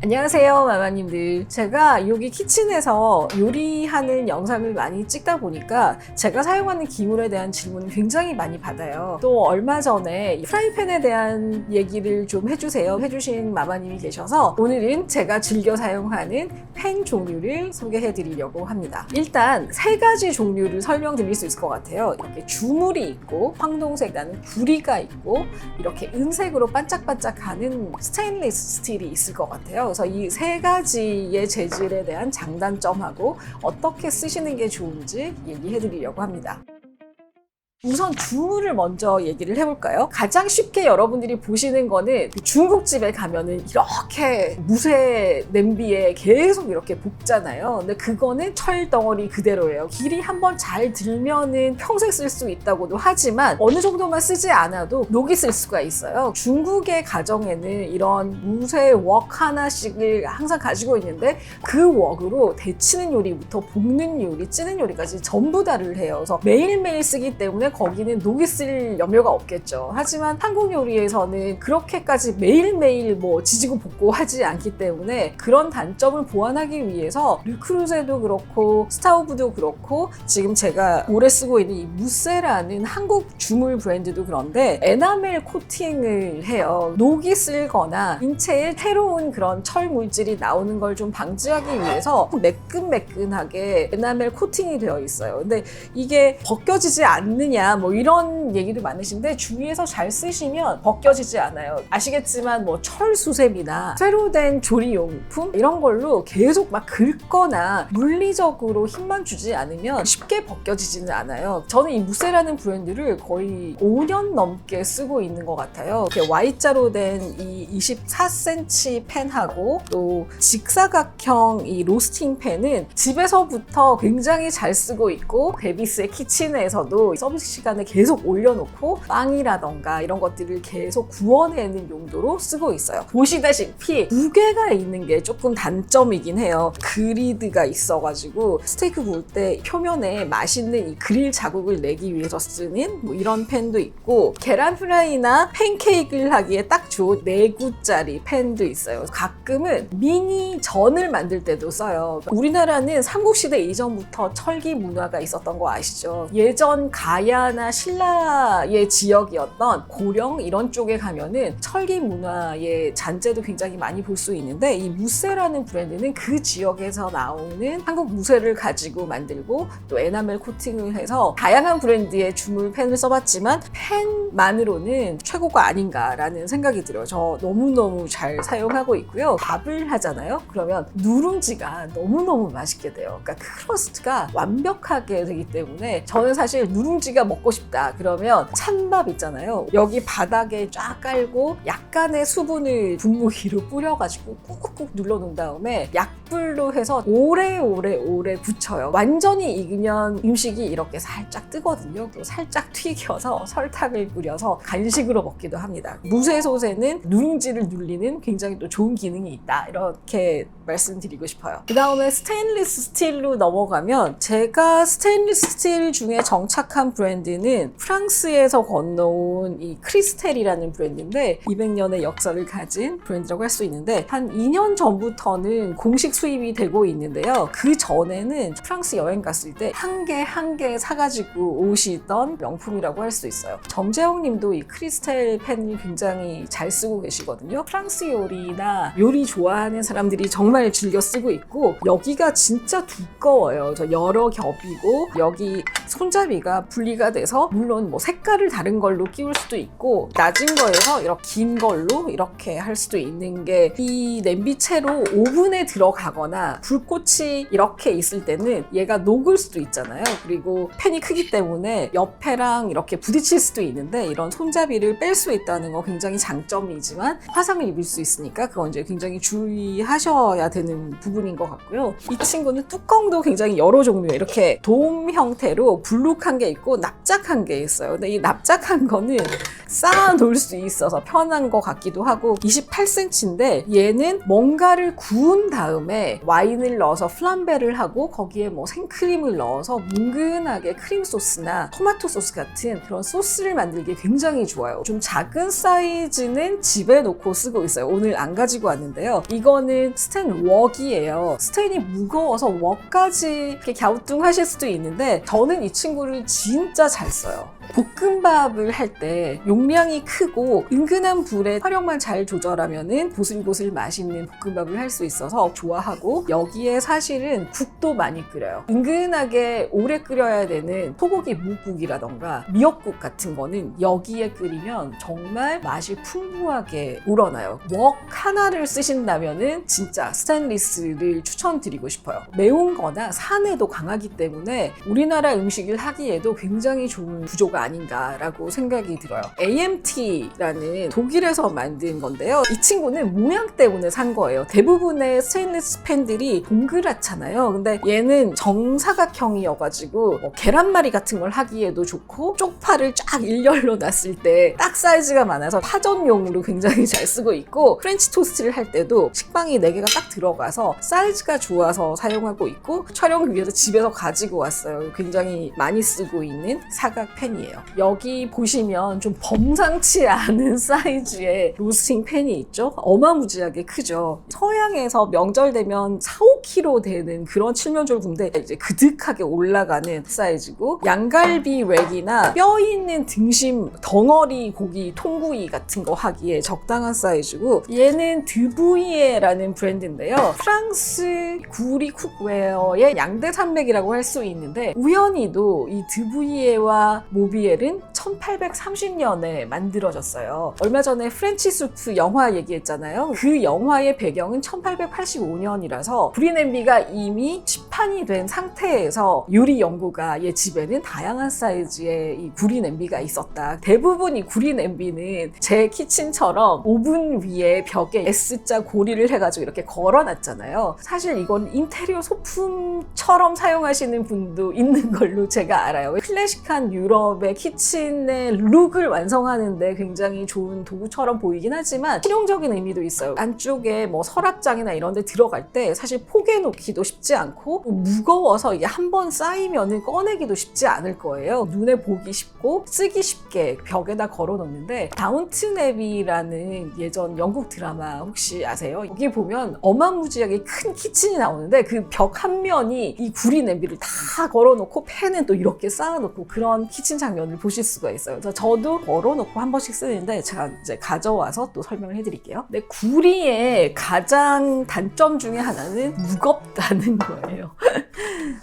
안녕하세요, 마마님들. 제가 여기 키친에서 요리하는 영상을 많이 찍다 보니까 제가 사용하는 기물에 대한 질문을 굉장히 많이 받아요. 또 얼마 전에 프라이팬에 대한 얘기를 좀 해주신 마마님이 계셔서 오늘은 제가 즐겨 사용하는 팬 종류를 소개해 드리려고 합니다. 일단 세 가지 종류를 설명드릴 수 있을 것 같아요. 이렇게 주물이 있고, 황동색 나는 구리가 있고, 이렇게 은색으로 반짝반짝하는 스테인리스 스틸이 있을 것 같아요. 그래서 이 세 가지의 재질에 대한 장단점하고 어떻게 쓰시는 게 좋은지 얘기해 드리려고 합니다. 우선 주물을 먼저 얘기를 해볼까요? 가장 쉽게 여러분들이 보시는 거는 중국집에 가면은 이렇게 무쇠 냄비에 계속 이렇게 볶잖아요. 근데 그거는 철 덩어리 그대로예요. 길이 한번 잘 들면은 평생 쓸 수 있다고도 하지만 어느 정도만 쓰지 않아도 녹이 쓸 수가 있어요. 중국의 가정에는 이런 무쇠 웍 하나씩을 항상 가지고 있는데 그 웍으로 데치는 요리부터 볶는 요리, 찌는 요리까지 전부 다를 해요. 그래서 매일매일 쓰기 때문에 거기는 녹이 쓸 염려가 없겠죠. 하지만 한국 요리에서는 그렇게까지 매일매일 뭐 지지고 볶고 하지 않기 때문에 그런 단점을 보완하기 위해서 르크루제도 그렇고 스타우브도 그렇고 지금 제가 오래 쓰고 있는 이 무쇠라는 한국 주물 브랜드도 그런데 에나멜 코팅을 해요. 녹이 쓸거나 인체에 새로운 그런 철 물질이 나오는 걸 좀 방지하기 위해서 매끈매끈하게 에나멜 코팅이 되어 있어요. 근데 이게 벗겨지지 않느냐 뭐 이런 얘기도 많으신데 주위에서 잘 쓰시면 벗겨지지 않아요. 아시겠지만 뭐 철수세미나 새로 된 조리용품 이런 걸로 계속 막 긁거나 물리적으로 힘만 주지 않으면 쉽게 벗겨지지는 않아요. 저는 이 무쇠라는 브랜드를 거의 5년 넘게 쓰고 있는 것 같아요. 이렇게 Y자로 된 이 24cm 팬하고 또 직사각형 이 로스팅 팬은 집에서부터 굉장히 잘 쓰고 있고 베비스의 키친에서도 서비스 시간에 계속 올려놓고 빵이라던가 이런 것들을 계속 구워내는 용도로 쓰고 있어요. 보시다시피 무게가 있는 게 조금 단점이긴 해요. 그리드가 있어가지고 스테이크 구울 때 표면에 맛있는 이 그릴 자국을 내기 위해서 쓰는 뭐 이런 팬도 있고 계란 프라이나 팬케이크를 하기에 딱 좋은 4구짜리 팬도 있어요. 가끔은 미니 전을 만들 때도 써요. 우리나라는 삼국시대 이전부터 철기 문화가 있었던 거 아시죠? 예전 가야나 신라의 지역이었던 고령 이런 쪽에 가면은 철기 문화의 잔재도 굉장히 많이 볼 수 있는데 이 무쇠라는 브랜드는 그 지역에서 나오는 한국 무쇠를 가지고 만들고 또 에나멜 코팅을 해서 다양한 브랜드의 주물 팬을 써봤지만 팬만으로는 최고가 아닌가라는 생각이 들어요. 저 너무너무 잘 사용하고 있고요. 밥을 하잖아요. 그러면 누룽지가 너무너무 맛있게 돼요. 그러니까 크러스트가 완벽하게 되기 때문에 저는 사실 누룽지가 먹고 싶다 그러면 찬밥 있잖아요. 여기 바닥에 쫙 깔고 약간의 수분을 분무기로 뿌려가지고 꾹꾹꾹 눌러놓은 다음에 약불로 해서 오래 굳혀요. 완전히 익으면 음식이 이렇게 살짝 뜨거든요. 또 살짝 튀겨서 설탕을 뿌려서 간식으로 먹기도 합니다. 무쇠솥에는 누룽지를 눌리는 굉장히 또 좋은 기능이 있다. 이렇게 말씀드리고 싶어요. 그 다음에 스테인리스 스틸로 넘어가면 제가 스테인리스 스틸 중에 정착한 브랜드는 프랑스에서 건너온 이 크리스텔이라는 브랜드인데 200년의 역사를 가진 브랜드라고 할 수 있는데 한 2년 전부터는 공식 수입이 되고 있는데요. 그 전에는 프랑스 여행 갔을 때 한 개 사가지고 오시던 명품이라고 할 수 있어요. 정재영 님도 이 크리스텔 펜을 굉장히 잘 쓰고 계시거든요. 프랑스 요리나 요리 좋아하는 사람들이 정말 즐겨 쓰고 있고 여기가 진짜 두꺼워요. 저 여러 겹이고 여기 손잡이가 분리가 돼서 물론 뭐 색깔을 다른 걸로 끼울 수도 있고 낮은 거에서 이렇게 긴 걸로 이렇게 할 수도 있는 게 이 냄비채로 오븐에 들어가거나 불꽃이 이렇게 있을 때는 얘가 녹을 수도 있잖아요. 그리고 팬이 크기 때문에 옆에랑 이렇게 부딪힐 수도 있는데 이런 손잡이를 뺄 수 있다는 거 굉장히 장점이지만 화상을 입을 수 있으니까 그건 이제 굉장히 주의하셔야 되는 부분인 것 같고요. 이 친구는 뚜껑도 굉장히 여러 종류예요. 이렇게 돔 형태로 불룩한 게 있고 납작한 게 있어요. 근데 이 납작한 거는 쌓아 놓을 수 있어서 편한 것 같기도 하고 28cm인데 얘는 뭔가를 구운 다음에 와인을 넣어서 플람베를 하고 거기에 뭐 생크림을 넣어서 뭉근하게 크림 소스나 토마토 소스 같은 그런 소스를 만들기 굉장히 좋아요. 좀 작은 사이즈는 집에 놓고 쓰고 있어요. 오늘 안 가지고 왔는데요. 이거는 스텐 웍이에요. 스텐이 무거워서 웍까지 이렇게 갸우뚱하실 수도 있는데 저는 이 친구를 진짜 잘 써요. 볶음밥을 할 때 용량이 크고 은근한 불에 화력만 잘 조절하면은 보슬보슬 맛있는 볶음밥을 할 수 있어서 좋아하고 여기에 사실은 국도 많이 끓여요. 은근하게 오래 끓여야 되는 소고기 묵국이라던가 미역국 같은 거는 여기에 끓이면 정말 맛이 풍부하게 우러나요. 웍 하나를 쓰신다면은 진짜 스테인리스를 추천드리고 싶어요. 매운 거나 산에도 강하기 때문에 우리나라 음식을 하기에도 굉장히 좋은 구조가 아닌가라고 생각이 들어요. AMT라는 독일에서 만든 건데요. 이 친구는 모양 때문에 산 거예요. 대부분의 스테인리스 팬들이 동그랗잖아요. 근데 얘는 정사각형이어가지고 뭐 계란말이 같은 걸 하기에도 좋고 쪽파를 쫙 일렬로 놨을 때 딱 사이즈가 많아서 파전용으로 굉장히 잘 쓰고 있고 프렌치 토스트를 할 때도 식빵이 4개가 딱 들어가서 사이즈가 좋아서 사용하고 있고 촬영을 위해서 집에서 가지고 왔어요. 굉장히 많이 쓰고 있는 사각 팬이에요. 여기 보시면 좀 범상치 않은 사이즈의 로스팅 팬이 있죠? 어마무지하게 크죠. 서양에서 명절 되면 4, 5kg 되는 그런 칠면조를 굽는데 이제 그득하게 올라가는 사이즈고 양갈비 웩이나 뼈 있는 등심, 덩어리 고기, 통구이 같은 거 하기에 적당한 사이즈고 얘는 드부이에라는 브랜드인데요. 프랑스 구리 쿡웨어의 양대 산맥이라고 할 수 있는데 우연히도 이 드부이에와 모비엘은 1830년에 만들어졌어요. 얼마 전에 프렌치 수프 영화 얘기했잖아요. 그 영화의 배경은 1885년이라서 구리 냄비가 이미 시판이 된 상태에서 요리 연구가 얘 집에는 다양한 사이즈의 이 구리 냄비가 있었다. 대부분 이 구리 냄비는 제 키친처럼 오븐 위에 벽에 S자 고리를 해가지고 이렇게 걸어놨잖아요. 사실 이건 인테리어 소품처럼 사용하시는 분도 있는 걸로 제가 알아요. 클래식한 유럽의 키친의 룩을 완성하는데 굉장히 좋은 도구처럼 보이긴 하지만 실용적인 의미도 있어요. 안쪽에 뭐 서랍장이나 이런 데 들어갈 때 사실 포개 놓기도 쉽지 않고 무거워서 이게 한번 쌓이면 꺼내기도 쉽지 않을 거예요. 눈에 보기 쉽고 쓰기 쉽게 벽에다 걸어 놓는데 다운튼 애비라는 예전 영국 드라마 혹시 아세요? 여기 보면 어마무지하게 큰 키친이 나오는데 그 벽 한 면이 이 구리 냄비를 다 걸어 놓고 팬은 또 이렇게 쌓아 놓고 그런 키친 장면을 보실 수가 있어요. 그래서 저도 걸어놓고 한 번씩 쓰는데 제가 이제 가져와서 또 설명을 해드릴게요. 근데 구리의 가장 단점 중에 하나는 무겁다는 거예요.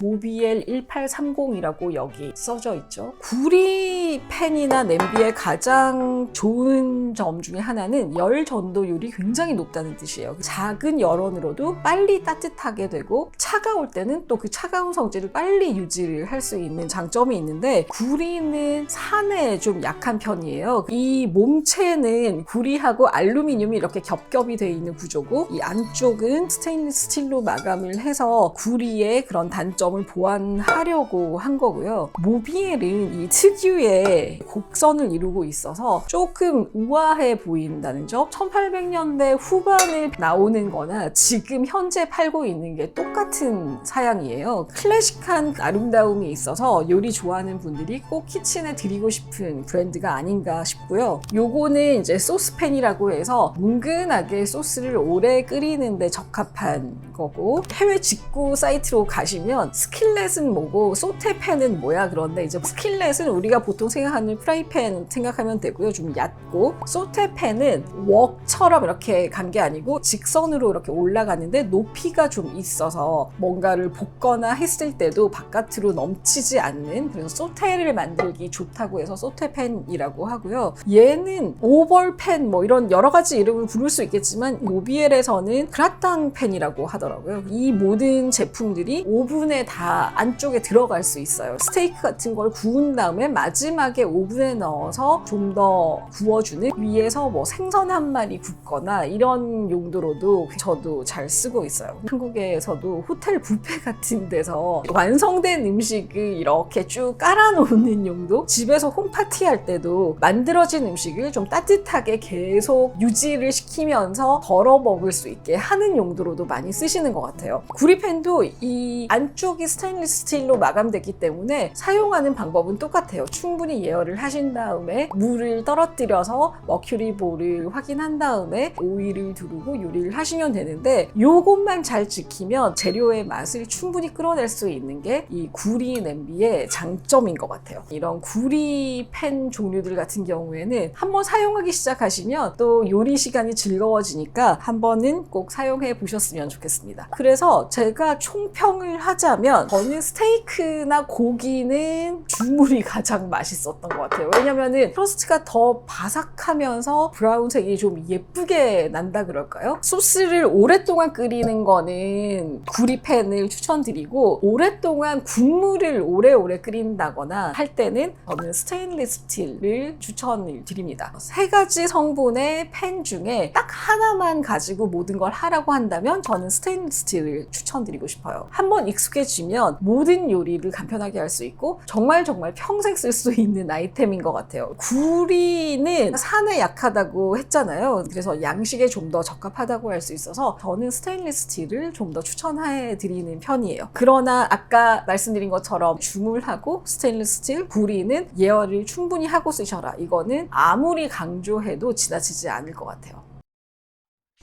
모비엘 1830이라고 여기 써져 있죠. 구리 팬이나 냄비의 가장 좋은 점 중에 하나는 열 전도율이 굉장히 높다는 뜻이에요. 작은 열원으로도 빨리 따뜻하게 되고 차가울 때는 또 그 차가운 성질을 빨리 유지를 할 수 있는 장점이 있는데 구리는 산에 좀 약한 편이에요. 이 몸체는 구리하고 알루미늄이 이렇게 겹겹이 되어 있는 구조고 이 안쪽은 스테인리스 스틸로 마감을 해서 구리의 그런 단점을 보완하려고 한 거고요. 모비엘은 이 특유의 곡선을 이루고 있어서 조금 우아해 보인다는 점. 1800년대 후반에 나오는 거나 지금 현재 팔고 있는 게 똑같은 사양이에요. 클래식한 아름다움이 있어서 요리 좋아하는 분들이 꼭 키친에 드리고 싶은 브랜드가 아닌가 싶고요. 요거는 이제 소스팬이라고 해서 뭉근하게 소스를 오래 끓이는데 적합한 거고 해외 직구 사이트로 가시면 스킬렛은 뭐고 소테팬은 뭐야 그런데 이제 스킬렛은 우리가 보통 생각하는 프라이팬 생각하면 되고요. 좀 얕고 소테팬은 웍처럼 이렇게 간 게 아니고 직선으로 이렇게 올라가는데 높이가 좀 있어서 뭔가를 볶거나 했을 때도 바깥으로 넘치지 않는 그래서 소테를 만들기 좋다고 해서 소테팬이라고 하고요. 얘는 오벌팬 뭐 이런 여러 가지 이름을 부를 수 있겠지만 모비엘에서는 그라탕 팬이라고 하더라고요. 이 모든 제품들이 오븐에 다 안쪽에 들어갈 수 있어요. 스테이크 같은 걸 구운 다음에 마지막에 오븐에 넣어서 좀 더 구워주는, 위에서 뭐 생선 한 마리 굽거나 이런 용도로도 저도 잘 쓰고 있어요. 한국에서도 호텔 뷔페 같은 데서 완성된 음식을 이렇게 쭉 깔아놓는 용도, 집에서 홈파티 할 때도 만들어진 음식을 좀 따뜻하게 계속 유지를 시키면서 덜어 먹을 수 있게 하는 용도로도 많이 쓰시는 것 같아요. 구리팬도 이 안쪽이 스테인리스 스틸로 마감됐기 때문에 사용하는 방법은 똑같아요. 충분히 예열을 하신 다음에 물을 떨어뜨려서 머큐리볼을 확인한 다음에 오일을 두르고 요리를 하시면 되는데, 요것만 잘 지키면 재료의 맛을 충분히 끌어낼 수 있는 게 이 구리 냄비의 장점인 것 같아요. 이런 구리 팬 종류들 같은 경우에는 한번 사용하기 시작하시면 또 요리 시간이 즐거워지니까 한 번은 꼭 사용해 보셨으면 좋겠습니다. 그래서 제가 총평을 하자면 저는 스테이크나 고기는 주물이 가장 맛있었던 것 같아요. 왜냐면은 크러스트가 더 바삭하면서 브라운색이 좀 예쁘게 난다 그럴까요? 소스를 오랫동안 끓이는 거는 구리팬을 추천드리고, 오랫동안 국물을 오래오래 끓인다거나 할 때는 저는 스테인리스 스틸을 추천을 드립니다. 3가지 성분의 팬 중에 딱 하나만 가지고 모든 걸 하라고 한다면 저는 스테인리스 스틸을 추천드리고 싶어요. 한번 익숙해지면 모든 요리를 간편하게 할 수 있고 정말 평생 쓸 수 있는 아이템인 것 같아요. 구리는 산에 약하다고 했잖아요. 그래서 양식에 좀 더 적합하다고 할 수 있어서 저는 스테인리스 스틸을 좀 더 추천해 드리는 편이에요. 그러나 아까 말씀드린 것처럼 주물하고 스테인리스 스틸, 구리는 예열을 충분히 하고 쓰셔라. 이거는 아무리 강조해도 지나치지 않을 것 같아요.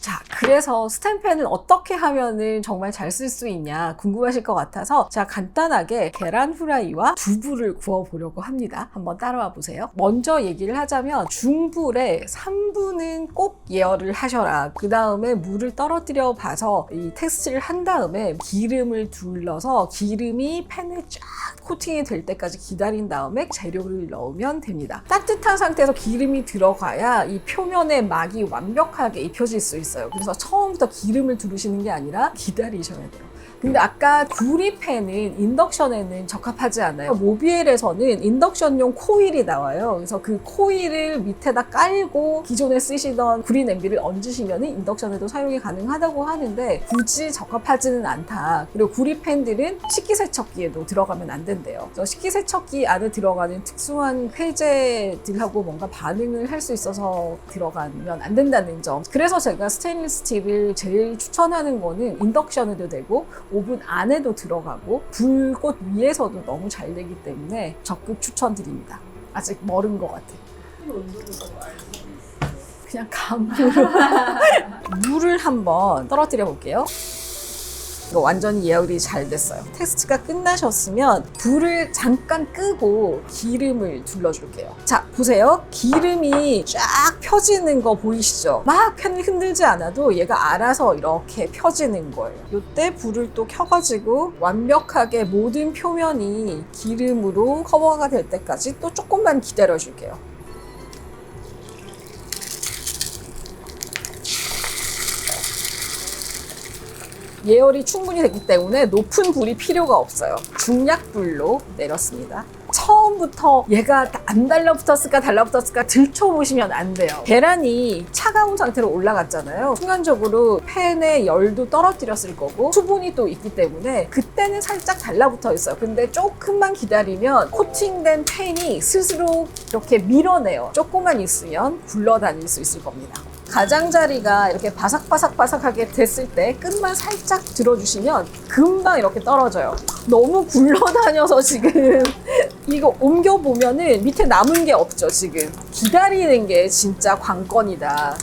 자, 그래서 스텐팬을 어떻게 하면은 정말 잘 쓸 수 있냐 궁금하실 것 같아서 제가 간단하게 계란 후라이와 두부를 구워보려고 합니다. 한번 따라와 보세요. 먼저 얘기를 하자면 중불에 3분은 꼭 예열을 하셔라. 그 다음에 물을 떨어뜨려 봐서 이 테스트를 한 다음에 기름을 둘러서 기름이 팬에 쫙 코팅이 될 때까지 기다린 다음에 재료를 넣으면 됩니다. 따뜻한 상태에서 기름이 들어가야 이 표면에 막이 완벽하게 입혀질 수 있어요. 그래서 처음부터 기름을 두르시는 게 아니라 기다리셔야 돼요. 근데 아까 구리팬은 인덕션에는 적합하지 않아요. 모비엘에서는 인덕션용 코일이 나와요. 그래서 그 코일을 밑에다 깔고 기존에 쓰시던 구리 냄비를 얹으시면 인덕션에도 사용이 가능하다고 하는데 굳이 적합하지는 않다. 그리고 구리팬들은 식기세척기에도 들어가면 안 된대요. 그래서 식기세척기 안에 들어가는 특수한 회제들하고 뭔가 반응을 할 수 있어서 들어가면 안 된다는 점. 그래서 제가 스테인리스 스틸을 제일 추천하는 거는 인덕션에도 되고 오븐 안에도 들어가고 불꽃 위에서도 너무 잘 되기 때문에 적극 추천드립니다. 아직 멀은 것 같아요. 그냥 감으로 물을 한번 떨어뜨려 볼게요. 이거 완전히 예열이 잘 됐어요. 테스트가 끝나셨으면 불을 잠깐 끄고 기름을 둘러줄게요. 자, 보세요. 기름이 쫙 펴지는 거 보이시죠? 막 팬을 흔들지 않아도 얘가 알아서 이렇게 펴지는 거예요. 이때 불을 또 켜가지고 완벽하게 모든 표면이 기름으로 커버가 될 때까지 또 조금만 기다려줄게요. 예열이 충분히 됐기 때문에 높은 불이 필요가 없어요. 중약불로 내렸습니다. 처음부터 얘가 안 달라붙었을까 달라붙었을까 들춰보시면 안 돼요. 계란이 차가운 상태로 올라갔잖아요. 순간적으로 팬에 열도 떨어뜨렸을 거고 수분이 또 있기 때문에 그때는 살짝 달라붙어 있어요. 근데 조금만 기다리면 코팅된 팬이 스스로 이렇게 밀어내요. 조금만 있으면 굴러다닐 수 있을 겁니다. 가장자리가 이렇게 바삭바삭하게 됐을 때 끝만 살짝 들어주시면 금방 이렇게 떨어져요. 너무 굴러다녀서 지금 이거 옮겨보면은 밑에 남은 게 없죠. 지금 기다리는 게 진짜 관건이다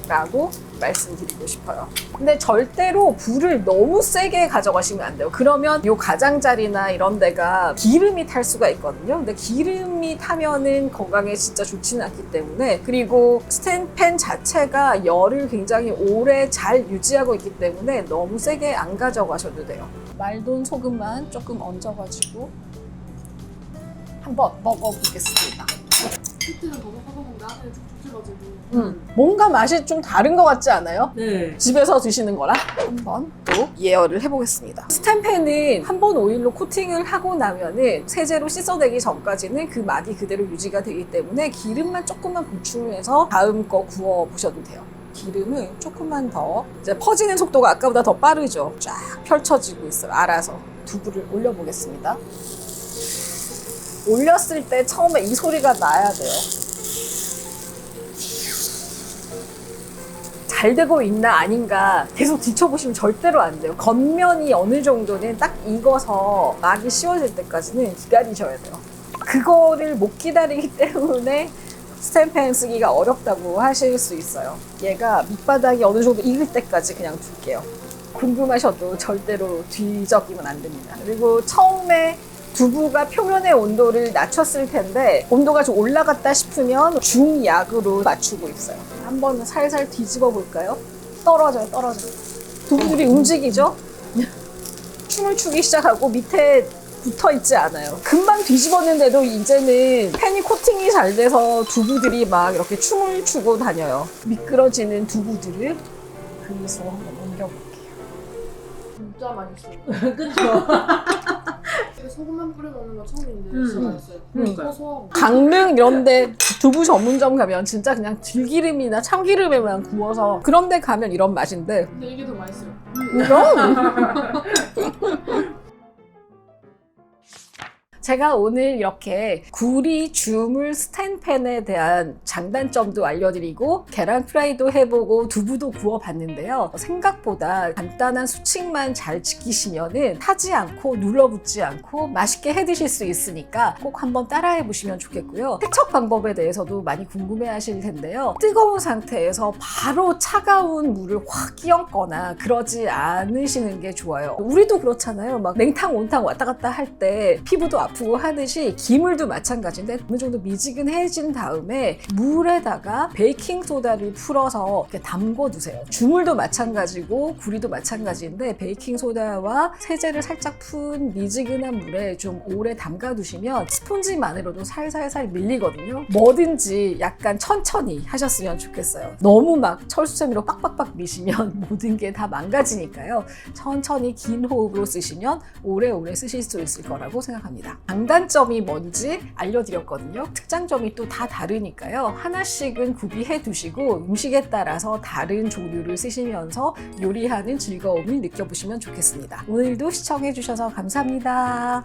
라고 말씀드리고 싶어요. 근데 절대로 불을 너무 세게 가져가시면 안 돼요. 그러면 요 가장자리나 이런 데가 기름이 탈 수가 있거든요. 근데 기름이 타면은 건강에 진짜 좋지는 않기 때문에, 그리고 스텐팬 자체가 열을 굉장히 오래 잘 유지하고 있기 때문에 너무 세게 안 가져가셔도 돼요. 말돈 소금만 조금 얹어가지고 한번 먹어보겠습니다. 시트는 바삭바삭한데 안에 촉촉 찔러지고. 뭔가 맛이 좀 다른 것 같지 않아요? 네. 집에서 드시는 거랑 한번 또 예열을 해보겠습니다. 스텐팬은 한 번 오일로 코팅을 하고 나면은 세제로 씻어내기 전까지는 그 맛이 그대로 유지가 되기 때문에 기름만 조금만 보충해서 다음 거 구워 보셔도 돼요. 기름을 조금만 더, 이제 퍼지는 속도가 아까보다 더 빠르죠. 쫙 펼쳐지고 있어요. 알아서 두부를 올려보겠습니다. 올렸을 때 처음에 이 소리가 나야 돼요. 잘 되고 있나 아닌가 계속 뒤쳐보시면 절대로 안 돼요. 겉면이 어느 정도는 딱 익어서 막이 씌워질 때까지는 기다리셔야 돼요. 그거를 못 기다리기 때문에 스텐팬 쓰기가 어렵다고 하실 수 있어요. 얘가 밑바닥이 어느 정도 익을 때까지 그냥 둘게요. 궁금하셔도 절대로 뒤적이면 안 됩니다. 그리고 처음에 두부가 표면의 온도를 낮췄을 텐데 온도가 좀 올라갔다 싶으면 중약으로 맞추고 있어요. 한번 살살 뒤집어 볼까요? 떨어져요. 두부들이 움직이죠? 춤을 추기 시작하고 밑에 붙어 있지 않아요. 금방 뒤집었는데도 이제는 팬이 코팅이 잘 돼서 두부들이 막 이렇게 춤을 추고 다녀요. 미끄러지는 두부들을 그릇으로 한번 옮겨볼게요. 진짜 맛있어요. 그쵸? 이게 소금만 뿌려 먹는 건 처음인데 음. 진짜 맛있어요. 그러니까요. 고소하고. 강릉 이런데 두부 전문점 가면 진짜 그냥 들기름이나 참기름에만 구워서 그런 데 가면 이런 맛인데 근데 이게 더 맛있어요. 그럼 제가 오늘 이렇게 구리 주물 스텐팬에 대한 장단점도 알려드리고 계란 프라이도 해보고 두부도 구워봤는데요. 생각보다 간단한 수칙만 잘 지키시면은 타지 않고 눌러붙지 않고 맛있게 해드실 수 있으니까 꼭 한번 따라해보시면 좋겠고요. 세척 방법에 대해서도 많이 궁금해하실 텐데요. 뜨거운 상태에서 바로 차가운 물을 확 끼얹거나 그러지 않으시는 게 좋아요. 우리도 그렇잖아요. 막 냉탕 온탕 왔다 갔다 할 때 피부도 아프고 하듯이 기물도 마찬가지인데 어느 정도 미지근해진 다음에 물에다가 베이킹소다를 풀어서 이렇게 담궈 두세요. 주물도 마찬가지고 구리도 마찬가지인데 베이킹소다와 세제를 살짝 푼 미지근한 물에 좀 오래 담가 두시면 스폰지만으로도 살살살 밀리거든요. 뭐든지 약간 천천히 하셨으면 좋겠어요. 너무 막 철수세미로 빡빡빡 미시면 모든 게 다 망가지니까요. 천천히 긴 호흡으로 쓰시면 오래오래 쓰실 수 있을 거라고 생각합니다. 장단점이 뭔지 알려드렸거든요. 특장점이 또 다 다르니까요. 하나씩은 구비해 두시고 음식에 따라서 다른 종류를 쓰시면서 요리하는 즐거움을 느껴보시면 좋겠습니다. 오늘도 시청해 주셔서 감사합니다.